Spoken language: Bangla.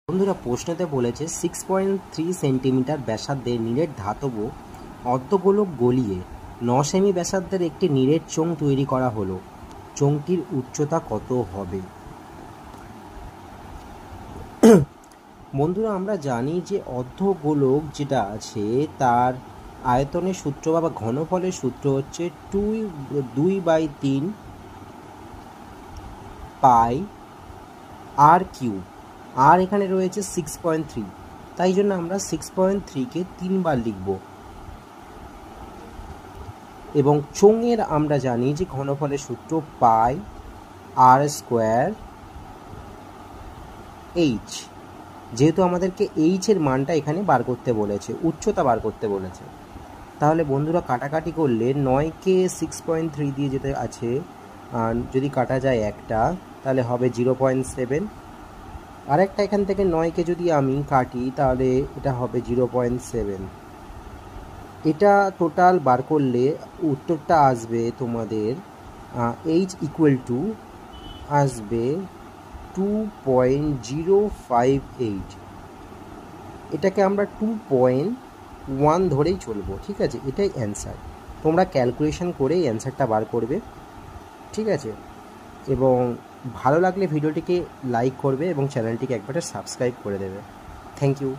বন্ধুরা প্রশ্নতে বলেছে 6.3 সেন্টিমিটার ব্যাসার্ধের নিরেট ধাতব অর্ধগোলক গলিয়ে 9 সেমি ব্যাসার্ধের একটি নিরেট চোঙ তৈরি করা হলো। চোঙটির উচ্চতা কত হবে? বন্ধুরা আমরা জানি যে অর্ধগোলক যেটা আছে তার আয়তনের সূত্র বা ঘনফলের সূত্র হচ্ছে 2/3 পাই আর কিউব। আর এখানে রয়েছে 6.3, তাই জন্য আমরা 6.3কে 3 বার লিখব। এবং চোঙের আমরা জানি যে ঘনফলের সূত্র পাই আর স্কোয়ার এইচ, যেহেতু আমাদেরকে এইচের মানটা এখানে বার করতে বলেছে, উচ্চতা বার করতে বলেছে। তাহলে বন্ধুরা কাটাকাটি করলে 9কে 6.3 দিয়ে যেতে আছে, যদি কাটা যায় একটা তাহলে হবে 0.7, আর একটা এখান থেকে 9কে যদি আমি কাটি তাহলে এটা হবে 0.7। এটা টোটাল বার করলে উত্তরটা আসবে তোমাদের এইচ ইকুয়াল টু আসবে 2.058। এটাকে আমরা 2.1 ধরেই চলবো, ঠিক আছে? এটাই অ্যান্সার। তোমরা ক্যালকুলেশন করে অ্যান্সারটা বার করবে, ঠিক আছে? এবং ভালো লাগলে ভিডিওটিকে লাইক করবে এবং চ্যানেলটিকে একবারে সাবস্ক্রাইব করে দেবে। Thank you.